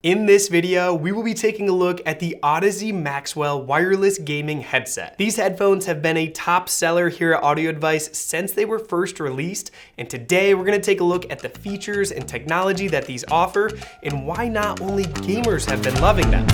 In this video, we will be taking a look at the Audeze Maxwell wireless gaming headset. These headphones have been a top seller here at Audio Advice since they were first released, and today we're going to take a look at the features and technology that these offer and why not only gamers have been loving them.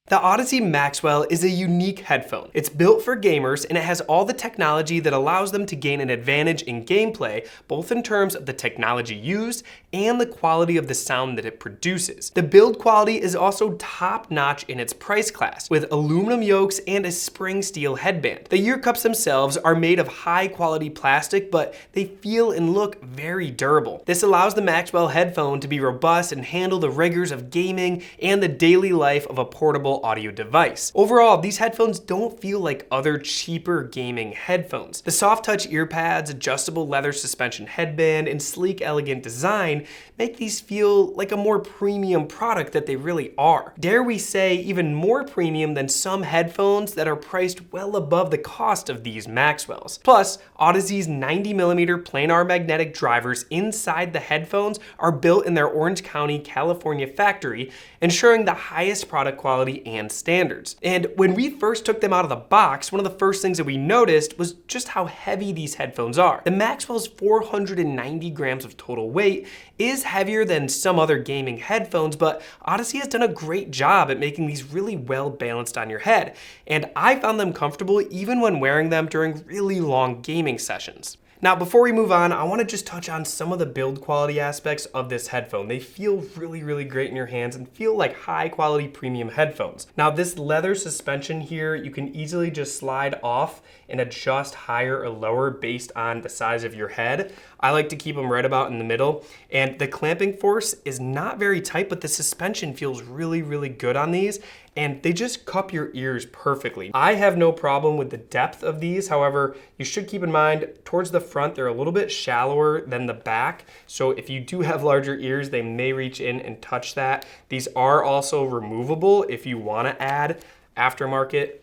The Audeze Maxwell is a unique headphone. It's built for gamers and it has all the technology that allows them to gain an advantage in gameplay, both in terms of the technology used and the quality of the sound that it produces. The build quality is also top-notch in its price class, with aluminum yokes and a spring steel headband. The ear cups themselves are made of high-quality plastic, but they feel and look very durable. This allows the Maxwell headphone to be robust and handle the rigors of gaming and the daily life of a portable audio device. Overall, these headphones don't feel like other cheaper gaming headphones. The soft touch ear pads, adjustable leather suspension headband, and sleek, elegant design make these feel like a more premium product that they really are. Dare we say even more premium than some headphones that are priced well above the cost of these Maxwells. Plus, Audeze's 90mm planar magnetic drivers inside the headphones are built in their Orange County, California factory, ensuring the highest product quality and standards. And when we first took them out of the box, one of the first things that we noticed was just how heavy these headphones are. The Maxwell's 490 grams of total weight is heavier than some other gaming headphones, but Audeze has done a great job at making these really well balanced on your head. And I found them comfortable even when wearing them during really long gaming sessions. Now, before we move on, I want to just touch on some of the build quality aspects of this headphone. They feel really great in your hands and feel like high quality premium headphones. Now, this leather suspension here, you can easily just slide off and adjust higher or lower based on the size of your head. I like to keep them right about in the middle, and the clamping force is not very tight, but the suspension feels really good on these, and they just cup your ears perfectly. I have no problem with the depth of these. However, you should keep in mind towards the front, they're a little bit shallower than the back. So if you do have larger ears, they may reach in and touch that. These are also removable if you want to add aftermarket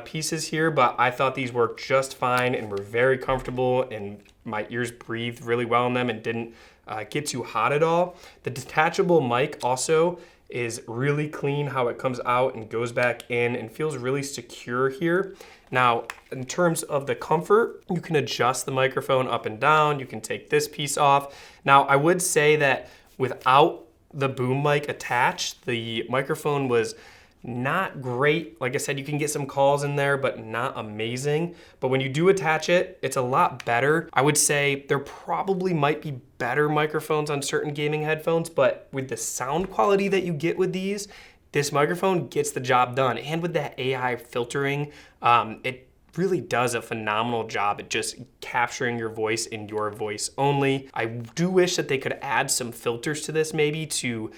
pieces here, but I thought these worked just fine and were very comfortable, and my ears breathed really well in them and didn't get too hot at all. The detachable mic also is really clean how it comes out and goes back in and feels really secure here. Now, in terms of the comfort, you can adjust the microphone up and down. You can take this piece off. Now, I would say that without the boom mic attached, the microphone was not great. Like I said, you can get some calls in there, but not amazing. But when you do attach it, it's a lot better. I would say there probably might be better microphones on certain gaming headphones, but with the sound quality that you get with these, this microphone gets the job done. And with that AI filtering, it really does a phenomenal job at just capturing your voice in your voice only. I do wish that they could add some filters to this maybe to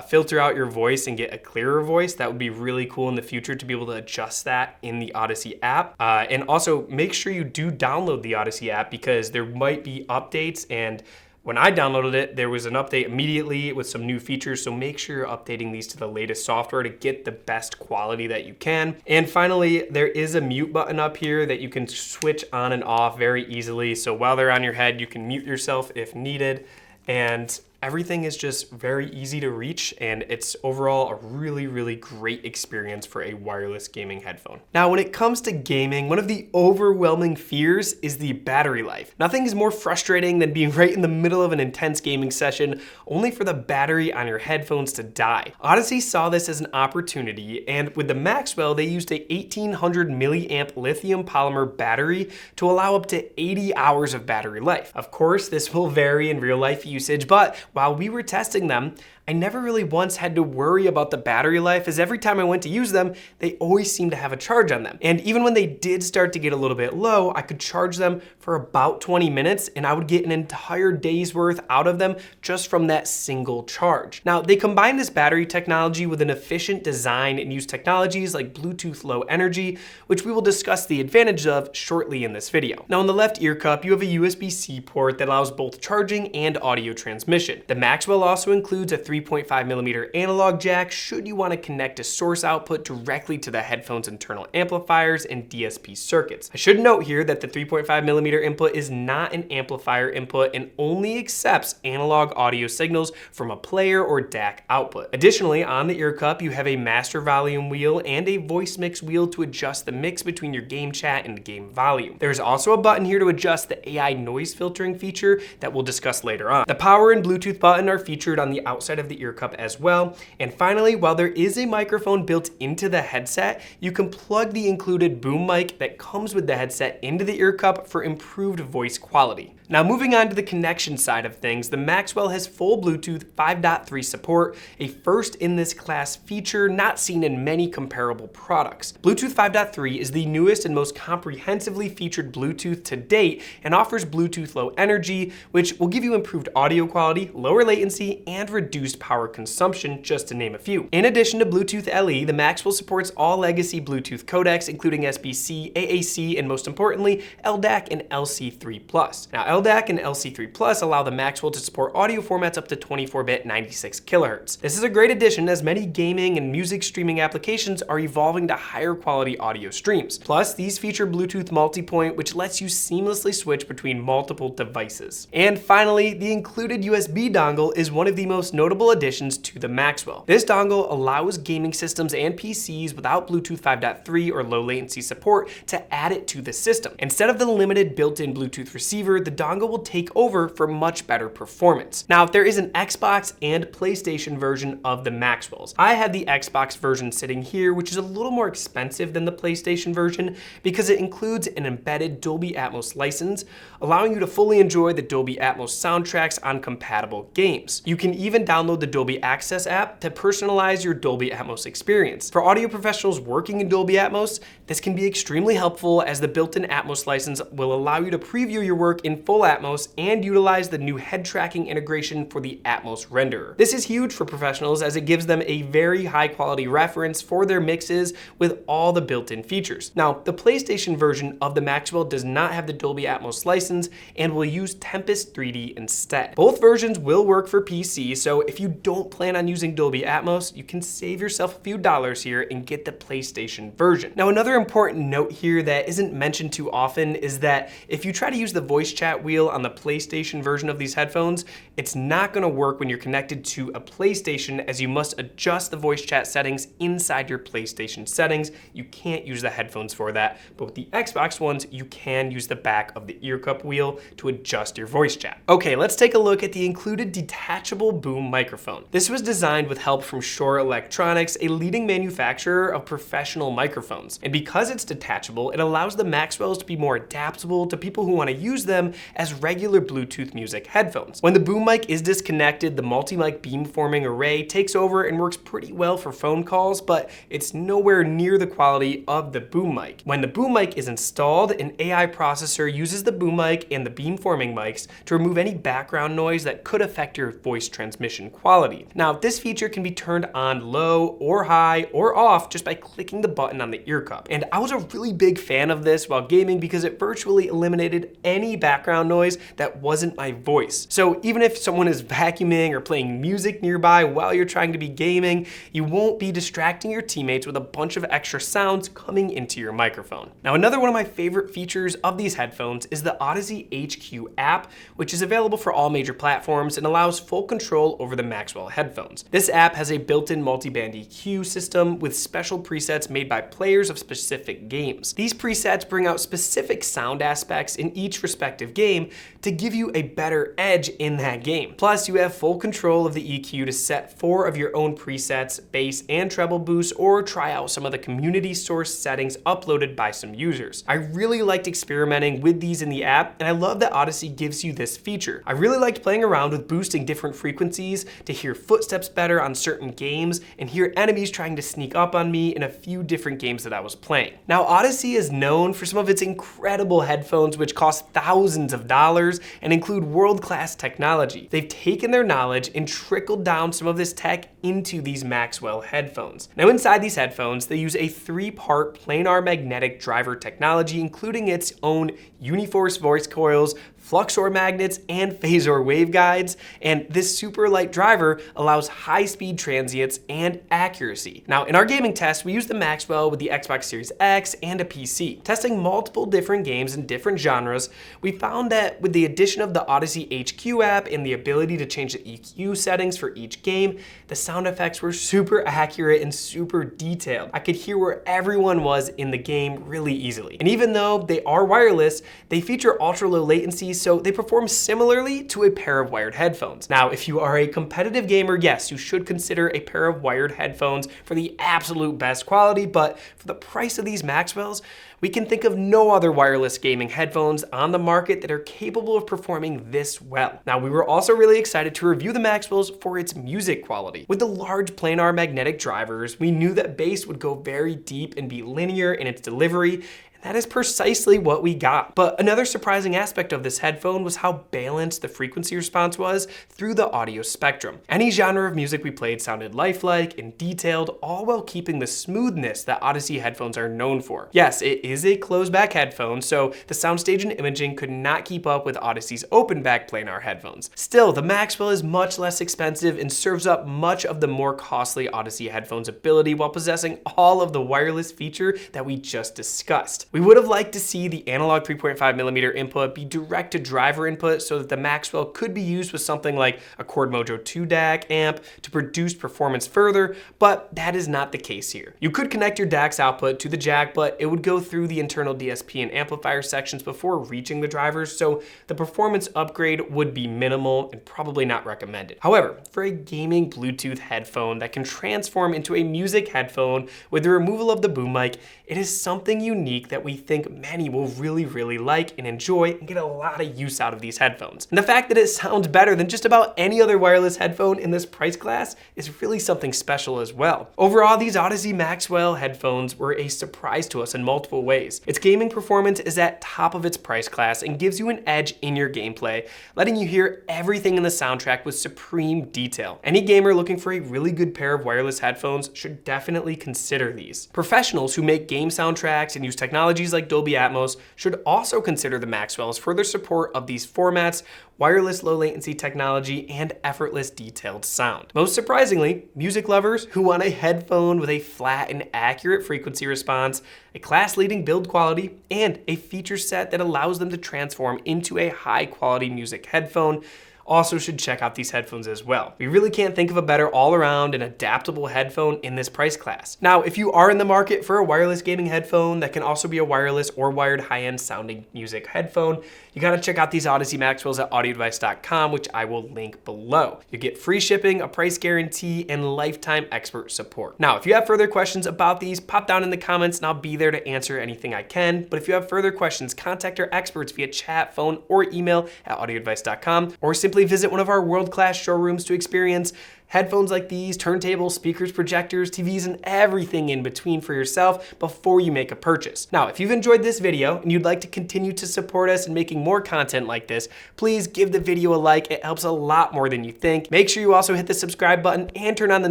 filter out your voice and get a clearer voice. That would be really cool in the future to be able to adjust that in the Audeze app. And also make sure you do download the Audeze app, because there might be updates, and when I downloaded it, there was an update immediately with some new features, so make sure you're updating these to the latest software to get the best quality that you can. And finally, there is a mute button up here that you can switch on and off very easily. So while they're on your head, you can mute yourself if needed. And everything is just very easy to reach, and it's overall a really great experience for a wireless gaming headphone. Now, when it comes to gaming, one of the overwhelming fears is the battery life. Nothing is more frustrating than being right in the middle of an intense gaming session, only for the battery on your headphones to die. Audeze saw this as an opportunity, and with the Maxwell, they used a 1800 milliamp lithium polymer battery to allow up to 80 hours of battery life. Of course, this will vary in real life usage, but while we were testing them, I never really once had to worry about the battery life, as every time I went to use them, they always seemed to have a charge on them. And even when they did start to get a little bit low, I could charge them for about 20 minutes and I would get an entire day's worth out of them just from that single charge. Now, they combine this battery technology with an efficient design and use technologies like Bluetooth Low Energy, which we will discuss the advantage of shortly in this video. Now, in the left ear cup, you have a USB-C port that allows both charging and audio transmission. The Maxwell also includes a 3.5mm analog jack should you want to connect a source output directly to the headphone's internal amplifiers and DSP circuits. I should note here that the 3.5mm input is not an amplifier input and only accepts analog audio signals from a player or DAC output. Additionally, on the ear cup, you have a master volume wheel and a voice mix wheel to adjust the mix between your game chat and game volume. There's also a button here to adjust the AI noise filtering feature that we'll discuss later on. The power and Bluetooth button are featured on the outside of the ear cup as well. And finally, while there is a microphone built into the headset, you can plug the included boom mic that comes with the headset into the ear cup for improved voice quality. Now moving on to the connection side of things, the Maxwell has full Bluetooth 5.3 support, a first in this class feature not seen in many comparable products. Bluetooth 5.3 is the newest and most comprehensively featured Bluetooth to date and offers Bluetooth Low Energy, which will give you improved audio quality, lower latency, and reduced power consumption, just to name a few. In addition to Bluetooth LE, the Maxwell supports all legacy Bluetooth codecs, including SBC, AAC, and most importantly, LDAC and LC3+. Now, LDAC and LC3+ allow the Maxwell to support audio formats up to 24-bit 96 kHz. This is a great addition as many gaming and music streaming applications are evolving to higher quality audio streams. Plus, these feature Bluetooth Multipoint, which lets you seamlessly switch between multiple devices. And finally, the included USB dongle is one of the most notable additions to the Maxwell. This dongle allows gaming systems and PCs without Bluetooth 5.3 or low latency support to add it to the system. Instead of the limited built-in Bluetooth receiver, the dongle will take over for much better performance. Now, there is an Xbox and PlayStation version of the Maxwells. I have the Xbox version sitting here, which is a little more expensive than the PlayStation version because it includes an embedded Dolby Atmos license, allowing you to fully enjoy the Dolby Atmos soundtracks on compatible games. You can even download the Dolby Access app to personalize your Dolby Atmos experience. For audio professionals working in Dolby Atmos, this can be extremely helpful as the built-in Atmos license will allow you to preview your work in full Atmos and utilize the new head tracking integration for the Atmos renderer. This is huge for professionals as it gives them a very high quality reference for their mixes with all the built-in features. Now, the PlayStation version of the Maxwell does not have the Dolby Atmos license and will use Tempest 3D instead. Both versions will work for PC, so if you don't plan on using Dolby Atmos, you can save yourself a few dollars here and get the PlayStation version. Now, another important note here that isn't mentioned too often is that if you try to use the voice chat wheel on the PlayStation version of these headphones, it's not going to work when you're connected to a PlayStation as you must adjust the voice chat settings inside your PlayStation settings. You can't use the headphones for that, but with the Xbox ones, you can use the back of the ear cup wheel to adjust your voice chat. Okay, let's take a look at the included detachable boom microphone. This was designed with help from Shure Electronics, a leading manufacturer of professional microphones. And because it's detachable, it allows the Maxwells to be more adaptable to people who want to use them as regular Bluetooth music headphones. When the boom mic is disconnected, the multi-mic beamforming array takes over and works pretty well for phone calls, but it's nowhere near the quality of the boom mic. When the boom mic is installed, an AI processor uses the boom mic and the beamforming mics to remove any background noise that could affect your voice transmission quality. Now, this feature can be turned on low or high or off just by clicking the button on the ear cup. And I was a really big fan of this while gaming because it virtually eliminated any background noise that wasn't my voice. So even if someone is vacuuming or playing music nearby while you're trying to be gaming, you won't be distracting your teammates with a bunch of extra sounds coming into your microphone. Now, another one of my favorite features of these headphones is the Audeze HQ app, which is available for all major platforms and allows full control over the Maxwell headphones. This app has a built-in multi-band EQ system with special presets made by players of specific games. These presets bring out specific sound aspects in each respective game to give you a better edge in that game. Plus, you have full control of the EQ to set 4 of your own presets, bass and treble boost, or try out some of the community source settings uploaded by some users. I really liked experimenting with these in the app, and I love that Audeze gives you this feature. I really liked playing around with boosting different frequencies to hear footsteps better on certain games and hear enemies trying to sneak up on me in a few different games that I was playing. Now, Audeze is known for some of its incredible headphones, which cost thousands of dollars and include world-class technology. They've taken their knowledge and trickled down some of this tech into these Maxwell headphones. Now, inside these headphones, they use a 3-part planar magnetic driver technology, including its own Uniforce voice coils, Fluxor magnets, and Phasor waveguides. And this super light driver driver allows high-speed transients and accuracy. Now, in our gaming test, we used the Maxwell with the Xbox Series X and a PC. Testing multiple different games in different genres, we found that with the addition of the Audeze HQ app and the ability to change the EQ settings for each game, the sound effects were super accurate and super detailed. I could hear where everyone was in the game really easily. And even though they are wireless, they feature ultra low latency, so they perform similarly to a pair of wired headphones. Now, if you are a competitive gamer, yes, you should consider a pair of wired headphones for the absolute best quality, but for the price of these Maxwells, we can think of no other wireless gaming headphones on the market that are capable of performing this well. Now, we were also really excited to review the Maxwells for its music quality. With the large planar magnetic drivers, we knew that bass would go very deep and be linear in its delivery. That is precisely what we got. But another surprising aspect of this headphone was how balanced the frequency response was through the audio spectrum. Any genre of music we played sounded lifelike and detailed, all while keeping the smoothness that Audeze headphones are known for. Yes, it is a closed back headphone, so the soundstage and imaging could not keep up with Audeze's open back planar headphones. Still, the Maxwell is much less expensive and serves up much of the more costly Audeze headphones ability while possessing all of the wireless feature that we just discussed. We would have liked to see the analog 3.5mm input be direct to driver input so that the Maxwell could be used with something like a Chord Mojo 2 DAC amp to produce performance further, but that is not the case here. You could connect your DAC's output to the jack, but it would go through the internal DSP and amplifier sections before reaching the drivers, so the performance upgrade would be minimal and probably not recommended. However, for a gaming Bluetooth headphone that can transform into a music headphone with the removal of the boom mic, it is something unique that we think many will really like and enjoy and get a lot of use out of these headphones. And the fact that it sounds better than just about any other wireless headphone in this price class is really something special as well. Overall, these Audeze Maxwell headphones were a surprise to us in multiple ways. Its gaming performance is at top of its price class and gives you an edge in your gameplay, letting you hear everything in the soundtrack with supreme detail. Any gamer looking for a really good pair of wireless headphones should definitely consider these. Professionals who make game soundtracks and use technologies like Dolby Atmos should also consider the Maxwells for their support of these formats, wireless low latency technology, and effortless detailed sound. Most surprisingly, music lovers who want a headphone with a flat and accurate frequency response, a class-leading build quality, and a feature set that allows them to transform into a high-quality music headphone also should check out these headphones as well. We really can't think of a better all-around and adaptable headphone in this price class. Now, if you are in the market for a wireless gaming headphone that can also be a wireless or wired high-end sounding music headphone, you gotta check out these Audeze Maxwells at audiodevice.com, which I will link below. You get free shipping, a price guarantee, and lifetime expert support. Now, if you have further questions about these, pop down in the comments and I'll be there to answer anything I can. But if you have further questions, contact our experts via chat, phone, or email at audiodevice.com, or simply visit one of our world-class showrooms to experience headphones like these, turntables, speakers, projectors, TVs, and everything in between for yourself before you make a purchase. Now, if you've enjoyed this video and you'd like to continue to support us in making more content like this, please give the video a like. It helps a lot more than you think. Make sure you also hit the subscribe button and turn on the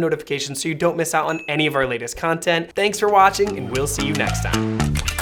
notifications so you don't miss out on any of our latest content. Thanks for watching, and we'll see you next time.